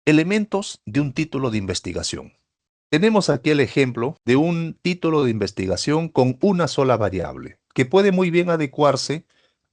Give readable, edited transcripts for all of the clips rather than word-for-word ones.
Elementos de un título de investigación. Tenemos aquí el ejemplo de un título de investigación con una sola variable, que puede muy bien adecuarse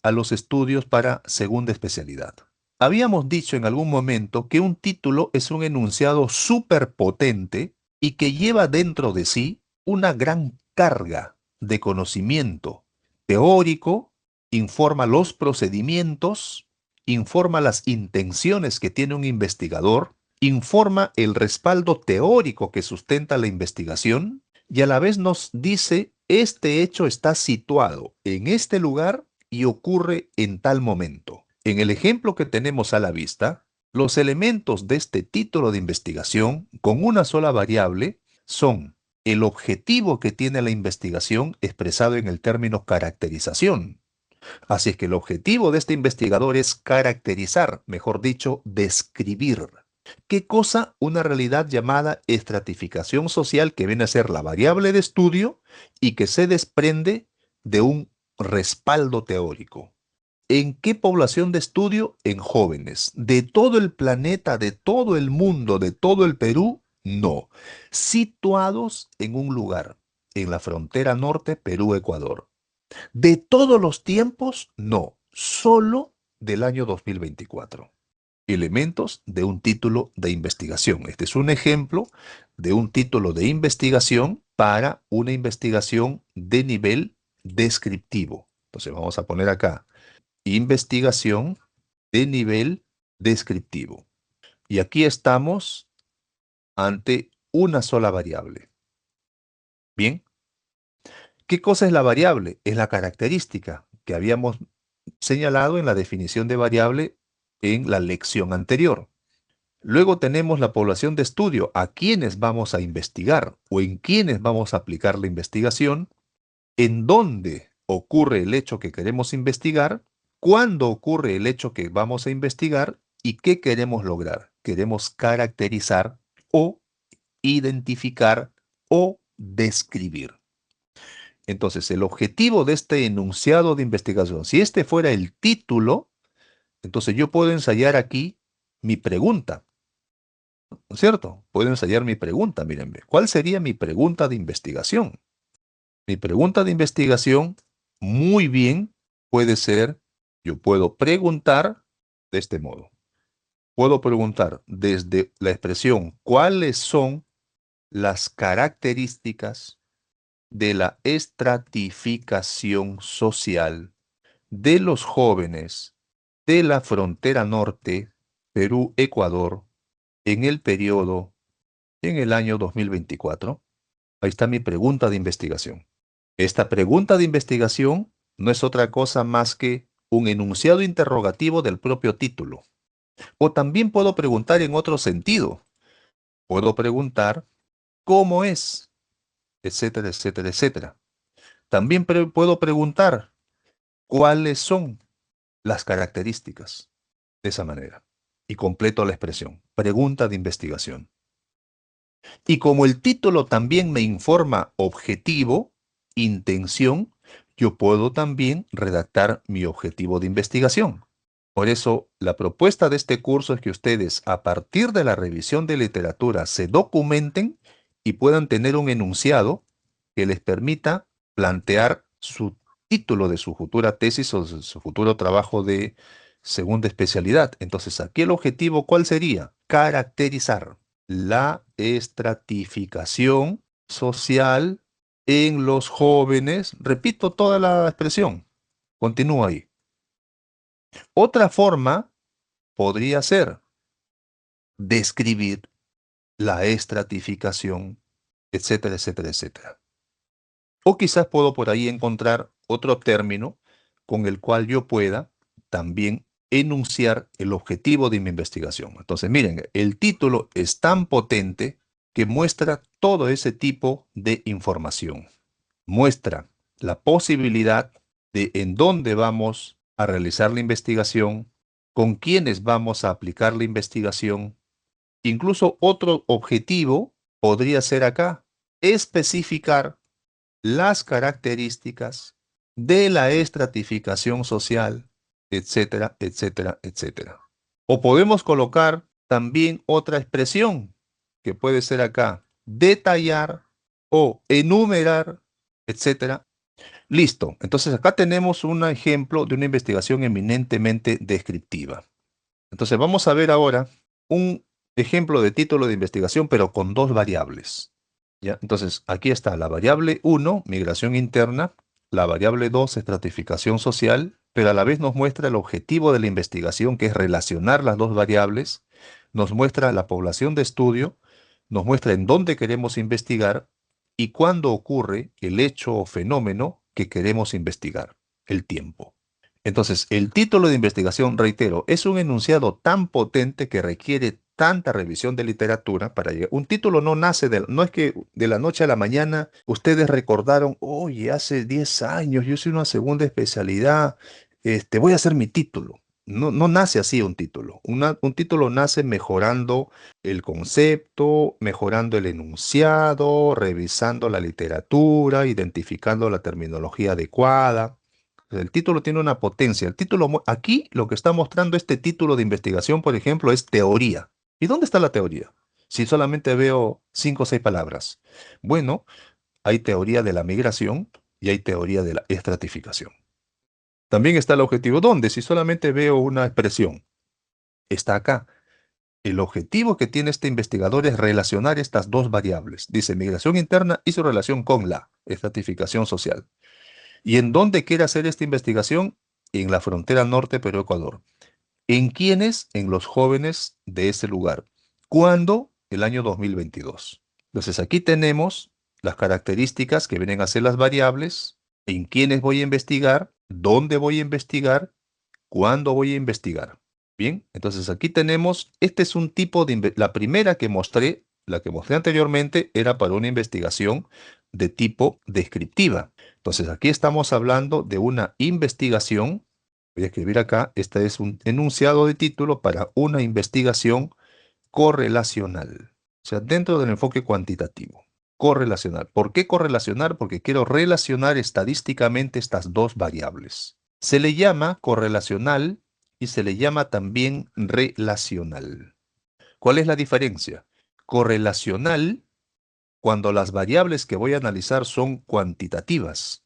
a los estudios para segunda especialidad. Habíamos dicho en algún momento que un título es un enunciado superpotente y que lleva dentro de sí una gran carga de conocimiento teórico, informa los procedimientos, informa las intenciones que tiene un investigador, informa el respaldo teórico que sustenta la investigación y a la vez nos dice, este hecho está situado en este lugar y ocurre en tal momento. En el ejemplo que tenemos a la vista, los elementos de este título de investigación con una sola variable son el objetivo que tiene la investigación expresado en el término caracterización. Así es que el objetivo de este investigador es caracterizar, mejor dicho, describir. ¿Qué cosa? Una realidad llamada estratificación social, que viene a ser la variable de estudio y que se desprende de un respaldo teórico. ¿En qué población de estudio? En jóvenes. ¿De todo el planeta, de todo el mundo, de todo el Perú? No. Situados en un lugar, en la frontera norte, Perú-Ecuador. ¿De todos los tiempos? No. Solo del año 2024. Elementos de un título de investigación. Este es un ejemplo de un título de investigación para una investigación de nivel descriptivo. Entonces vamos a poner acá, investigación de nivel descriptivo. Y aquí estamos ante una sola variable. Bien, ¿qué cosa es la variable? Es la característica que habíamos señalado en la definición de variable en la lección anterior. Luego tenemos la población de estudio, a quienes vamos a investigar o en quienes vamos a aplicar la investigación, en dónde ocurre el hecho que queremos investigar, cuándo ocurre el hecho que vamos a investigar y qué queremos lograr. Queremos caracterizar o identificar o describir. Entonces, el objetivo de este enunciado de investigación, si este fuera el título, entonces yo puedo ensayar aquí mi pregunta. ¿No es cierto? Puedo ensayar mi pregunta, mírenme. ¿Cuál sería mi pregunta de investigación? Mi pregunta de investigación, muy bien, puede ser, yo puedo preguntar de este modo. Puedo preguntar desde la expresión, ¿cuáles son las características de la estratificación social de los jóvenes de la frontera norte, Perú-Ecuador, en el periodo, en el año 2024? Ahí está mi pregunta de investigación. Esta pregunta de investigación no es otra cosa más que un enunciado interrogativo del propio título. O también puedo preguntar en otro sentido. Puedo preguntar cómo es, etcétera, etcétera, etcétera. También puedo preguntar cuáles son las características de esa manera. Y completo la expresión. Pregunta de investigación. Y como el título también me informa objetivo, intención, yo puedo también redactar mi objetivo de investigación. Por eso, la propuesta de este curso es que ustedes, a partir de la revisión de literatura, se documenten y puedan tener un enunciado que les permita plantear su título de su futura tesis o de su futuro trabajo de segunda especialidad. Entonces, aquí el objetivo, ¿cuál sería? Caracterizar la estratificación social en los jóvenes. Repito toda la expresión. Continúo ahí. Otra forma podría ser describir la estratificación, etcétera, etcétera, etcétera. O quizás puedo por ahí encontrar otro término con el cual yo pueda también enunciar el objetivo de mi investigación. Entonces, miren, el título es tan potente que muestra todo ese tipo de información. Muestra la posibilidad de en dónde vamos a realizar la investigación, con quiénes vamos a aplicar la investigación. Incluso otro objetivo podría ser acá, especificar las características de la estratificación social, etcétera, etcétera, etcétera. O podemos colocar también otra expresión que puede ser acá detallar o enumerar, etcétera. Listo. Entonces acá tenemos un ejemplo de una investigación eminentemente descriptiva. Entonces vamos a ver ahora un ejemplo de título de investigación, pero con dos variables. ¿Ya? Entonces aquí está la variable 1, migración interna, la variable 2, estratificación social, pero a la vez nos muestra el objetivo de la investigación, que es relacionar las dos variables, nos muestra la población de estudio, nos muestra en dónde queremos investigar y cuándo ocurre el hecho o fenómeno que queremos investigar, el tiempo. Entonces, el título de investigación, reitero, es un enunciado tan potente que requiere tanta revisión de literatura para llegar. Un título no nace no es que de la noche a la mañana ustedes recordaron, oye, hace 10 años yo hice una segunda especialidad, voy a hacer mi título. No, no nace así un título. Un título nace mejorando el concepto, mejorando el enunciado, revisando la literatura, identificando la terminología adecuada. El título tiene una potencia. Aquí lo que está mostrando este título de investigación, por ejemplo, es teoría. ¿Y dónde está la teoría? Si solamente veo 5 o 6 palabras. Bueno, hay teoría de la migración y hay teoría de la estratificación. También está el objetivo. ¿Dónde? Si solamente veo una expresión. Está acá. El objetivo que tiene este investigador es relacionar estas dos variables. Dice migración interna y su relación con la estratificación social. ¿Y en dónde quiere hacer esta investigación? En la frontera norte Perú-Ecuador. ¿En quiénes? En los jóvenes de ese lugar. ¿Cuándo? El año 2022. Entonces aquí tenemos las características que vienen a ser las variables, en quiénes voy a investigar, dónde voy a investigar, cuándo voy a investigar. Bien, entonces aquí tenemos, este es un tipo la primera que mostré, la que mostré anteriormente, era para una investigación de tipo descriptiva. Entonces aquí estamos hablando de una investigación. Voy a escribir acá, este es un enunciado de título para una investigación correlacional. O sea, dentro del enfoque cuantitativo. Correlacional. ¿Por qué correlacionar? Porque quiero relacionar estadísticamente estas dos variables. Se le llama correlacional y se le llama también relacional. ¿Cuál es la diferencia? Correlacional cuando las variables que voy a analizar son cuantitativas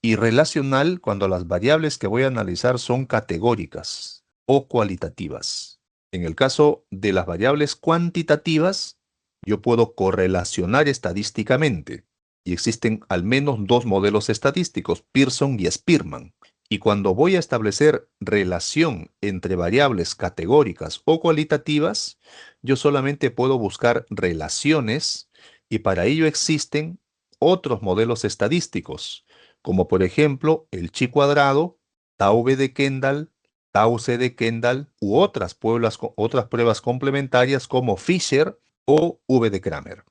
y relacional cuando las variables que voy a analizar son categóricas o cualitativas. En el caso de las variables cuantitativas, yo puedo correlacionar estadísticamente y existen al menos dos modelos estadísticos, Pearson y Spearman. Y cuando voy a establecer relación entre variables categóricas o cualitativas, yo solamente puedo buscar relaciones y para ello existen otros modelos estadísticos, como por ejemplo el chi cuadrado, tau v de Kendall, tau c de Kendall u otras pruebas complementarias como Fisher o v de Kramer.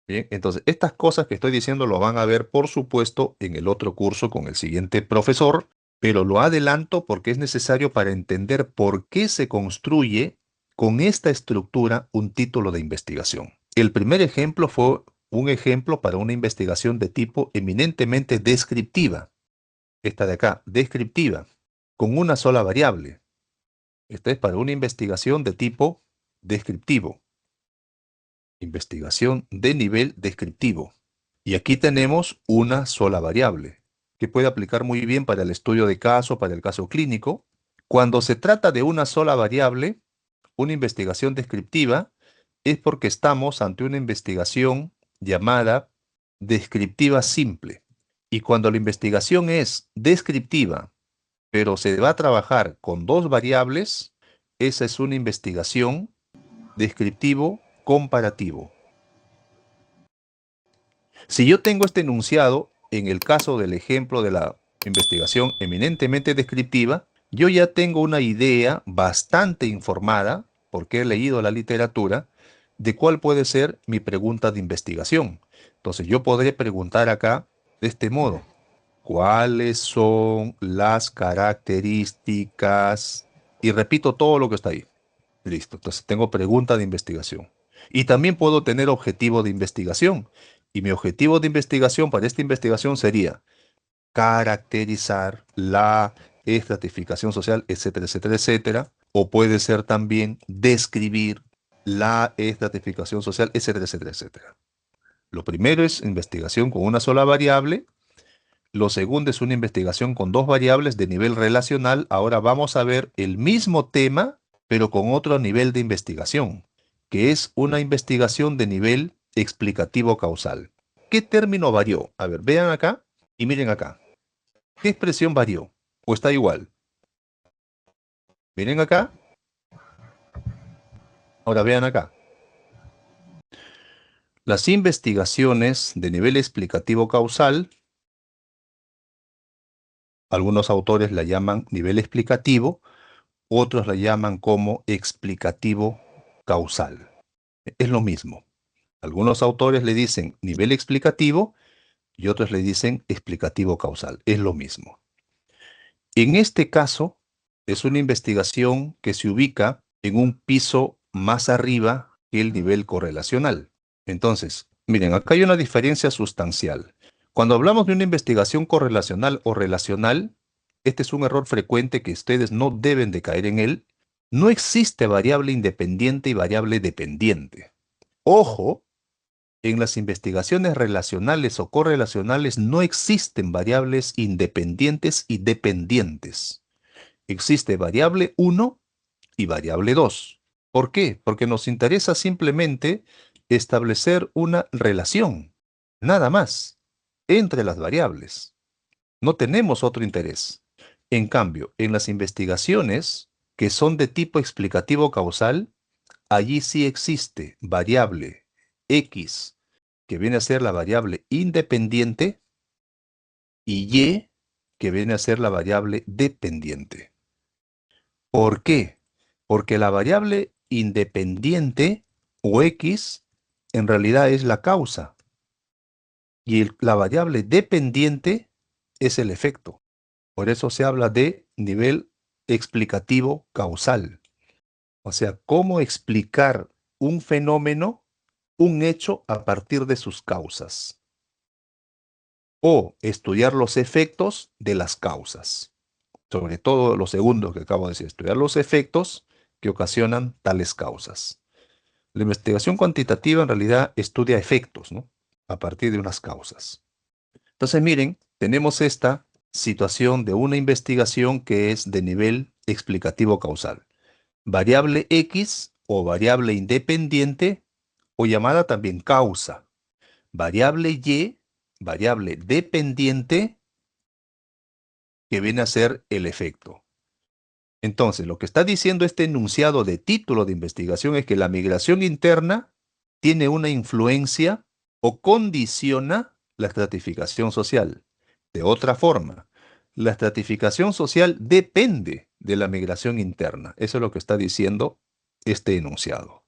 Bien, entonces estas cosas que estoy diciendo lo van a ver, por supuesto, en el otro curso con el siguiente profesor, pero lo adelanto porque es necesario para entender por qué se construye con esta estructura un título de investigación. El primer ejemplo fue un ejemplo para una investigación de tipo eminentemente descriptiva. Esta de acá, descriptiva, con una sola variable. Esta es para una investigación de tipo descriptivo. Investigación de nivel descriptivo. Y aquí tenemos una sola variable, que puede aplicar muy bien para el estudio de caso, para el caso clínico. Cuando se trata de una sola variable, una investigación descriptiva, es porque estamos ante una investigación llamada descriptiva simple. Y cuando la investigación es descriptiva, pero se va a trabajar con dos variables, esa es una investigación descriptivo comparativo. Si yo tengo este enunciado, en el caso del ejemplo de la investigación eminentemente descriptiva, yo ya tengo una idea bastante informada, porque he leído la literatura, de cuál puede ser mi pregunta de investigación. Entonces yo podré preguntar acá de este modo: ¿cuáles son las características? Y repito todo lo que está ahí. Listo, entonces tengo pregunta de investigación. Y también puedo tener objetivo de investigación. Y mi objetivo de investigación para esta investigación sería caracterizar la estratificación social, etcétera, etcétera, etcétera. O puede ser también describir. la estratificación social, etcétera, etcétera, etcétera. Lo primero es investigación con una sola variable. Lo segundo es una investigación con dos variables de nivel relacional. Ahora vamos a ver el mismo tema, pero con otro nivel de investigación, que es una investigación de nivel explicativo causal. ¿Qué término varió? A ver, vean acá y miren acá. ¿Qué expresión varió? ¿O está igual? Miren acá. Ahora vean acá. Las investigaciones de nivel explicativo causal, algunos autores la llaman nivel explicativo, otros la llaman como explicativo causal. Es lo mismo. Algunos autores le dicen nivel explicativo y otros le dicen explicativo causal. Es lo mismo. En este caso, es una investigación que se ubica en un piso más arriba que el nivel correlacional. Entonces, miren, acá hay una diferencia sustancial. Cuando hablamos de una investigación correlacional o relacional, este es un error frecuente que ustedes no deben de caer en él. No existe variable independiente y variable dependiente. Ojo, en las investigaciones relacionales o correlacionales no existen variables independientes y dependientes. Existe variable 1 y variable 2. ¿Por qué? Porque nos interesa simplemente establecer una relación, nada más, entre las variables. No tenemos otro interés. En cambio, en las investigaciones que son de tipo explicativo causal, allí sí existe variable X, que viene a ser la variable independiente, y Y, que viene a ser la variable dependiente. ¿Por qué? Porque la variable independiente o X en realidad es la causa y la variable dependiente es el efecto. Por eso se habla de nivel explicativo causal. O sea, cómo explicar un fenómeno, un hecho a partir de sus causas. O estudiar los efectos de las causas. Sobre todo lo segundo que acabo de decir, estudiar los efectos que ocasionan tales causas. La investigación cuantitativa en realidad estudia efectos, ¿no? A partir de unas causas. Entonces, miren, tenemos esta situación de una investigación que es de nivel explicativo causal. Variable X o variable independiente o llamada también causa. Variable Y, variable dependiente que viene a ser el efecto. Entonces, lo que está diciendo este enunciado de título de investigación es que la migración interna tiene una influencia o condiciona la estratificación social. De otra forma, la estratificación social depende de la migración interna. Eso es lo que está diciendo este enunciado.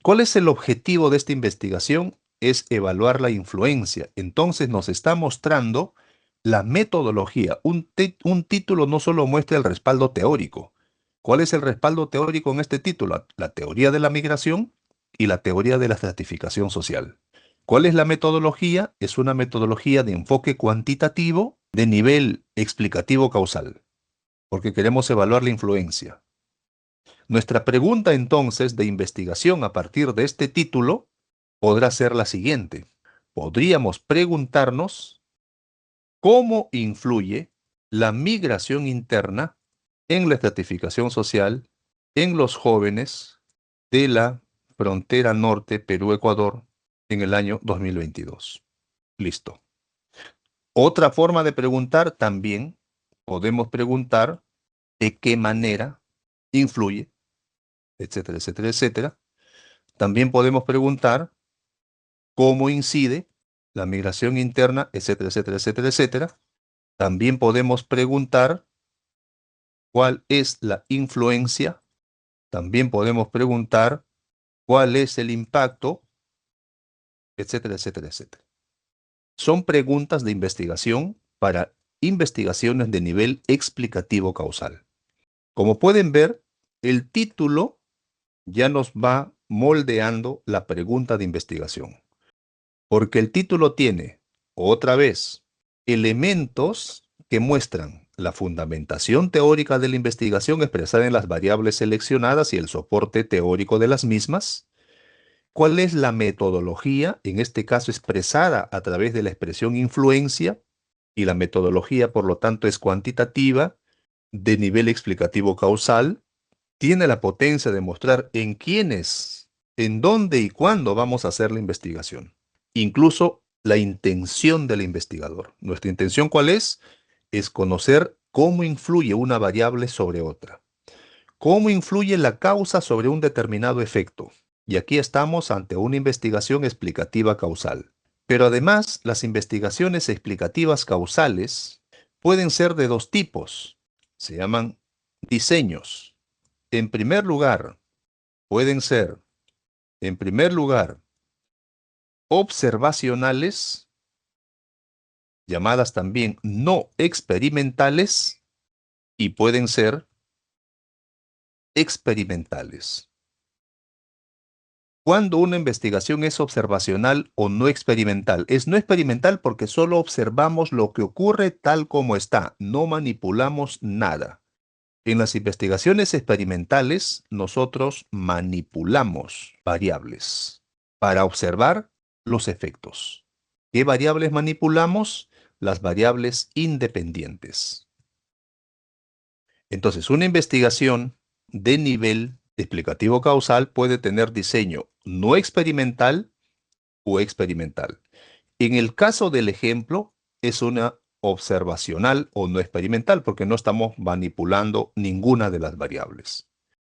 ¿Cuál es el objetivo de esta investigación? Es evaluar la influencia. Entonces nos está mostrando la metodología. Un título no solo muestra el respaldo teórico. ¿Cuál es el respaldo teórico en este título? La teoría de la migración y la teoría de la estratificación social. ¿Cuál es la metodología? Es una metodología de enfoque cuantitativo de nivel explicativo causal, porque queremos evaluar la influencia. Nuestra pregunta entonces de investigación a partir de este título podrá ser la siguiente. Podríamos preguntarnos cómo influye la migración interna en la estratificación social en los jóvenes de la frontera norte Perú-Ecuador en el año 2022. Listo. Otra forma de preguntar también podemos preguntar de qué manera influye, etcétera, etcétera, etcétera. También podemos preguntar cómo incide la migración interna, etcétera, etcétera, etcétera, etcétera. También podemos preguntar cuál es la influencia. También podemos preguntar cuál es el impacto, etcétera, etcétera, etcétera. Son preguntas de investigación para investigaciones de nivel explicativo causal. Como pueden ver, el título ya nos va moldeando la pregunta de investigación. Porque el título tiene, otra vez, elementos que muestran la fundamentación teórica de la investigación expresada en las variables seleccionadas y el soporte teórico de las mismas. ¿Cuál es la metodología? En este caso expresada a través de la expresión influencia, y la metodología, por lo tanto, es cuantitativa, de nivel explicativo causal, tiene la potencia de mostrar en quiénes, en dónde y cuándo vamos a hacer la investigación. Incluso la intención del investigador. ¿Nuestra intención cuál es? Es conocer cómo influye una variable sobre otra. ¿Cómo influye la causa sobre un determinado efecto? Y aquí estamos ante una investigación explicativa causal. Pero además, las investigaciones explicativas causales pueden ser de dos tipos. Se llaman diseños. En primer lugar, pueden ser, en primer lugar, observacionales, llamadas también no experimentales, y pueden ser experimentales. Cuando una investigación es observacional o no experimental, es no experimental porque solo observamos lo que ocurre tal como está, no manipulamos nada. En las investigaciones experimentales, nosotros manipulamos variables para observar los efectos. ¿Qué variables manipulamos? Las variables independientes. Entonces, una investigación de nivel explicativo causal puede tener diseño no experimental o experimental. En el caso del ejemplo, es una observacional o no experimental, porque no estamos manipulando ninguna de las variables.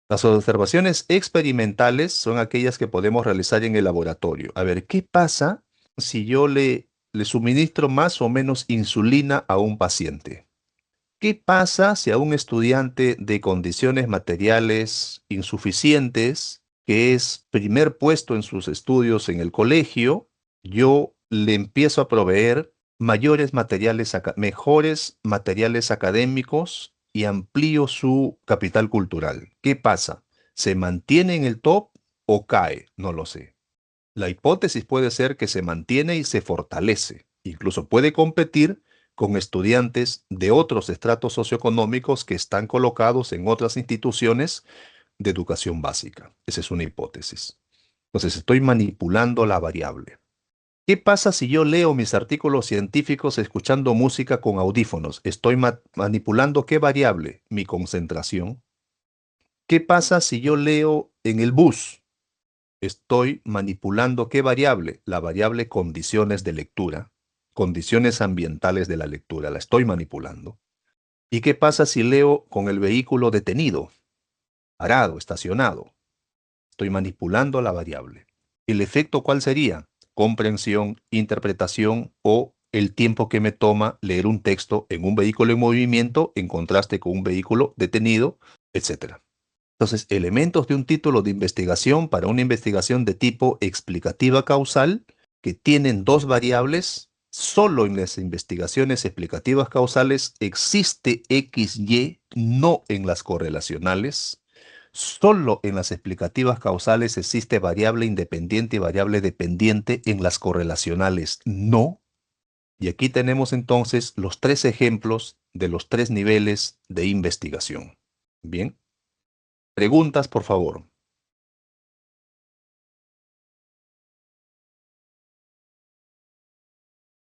Las observaciones experimentales son aquellas que podemos realizar en el laboratorio. A ver, ¿qué pasa si yo le suministro más o menos insulina a un paciente? ¿Qué pasa si a un estudiante de condiciones materiales insuficientes, que es primer puesto en sus estudios en el colegio, yo le empiezo a proveer mejores materiales académicos y amplío su capital cultural? ¿Qué pasa? ¿Se mantiene en el top o cae? No lo sé. La hipótesis puede ser que se mantiene y se fortalece. Incluso puede competir con estudiantes de otros estratos socioeconómicos que están colocados en otras instituciones de educación básica. Esa es una hipótesis. Entonces estoy manipulando la variable. ¿Qué pasa si yo leo mis artículos científicos escuchando música con audífonos? Estoy manipulando ¿qué variable? Mi concentración. ¿Qué pasa si yo leo en el bus? Estoy manipulando ¿qué variable? La variable condiciones de lectura, condiciones ambientales de la lectura, la estoy manipulando. ¿Y qué pasa si leo con el vehículo detenido, parado, estacionado? Estoy manipulando la variable. ¿El efecto cuál sería? Comprensión, interpretación o el tiempo que me toma leer un texto en un vehículo en movimiento en contraste con un vehículo detenido, etcétera. Entonces, elementos de un título de investigación para una investigación de tipo explicativa causal que tienen dos variables. Solo en las investigaciones explicativas causales existe XY, no en las correlacionales. Solo en las explicativas causales existe variable independiente y variable dependiente, en las correlacionales no. Y aquí tenemos entonces los tres ejemplos de los tres niveles de investigación. Bien. Preguntas, por favor.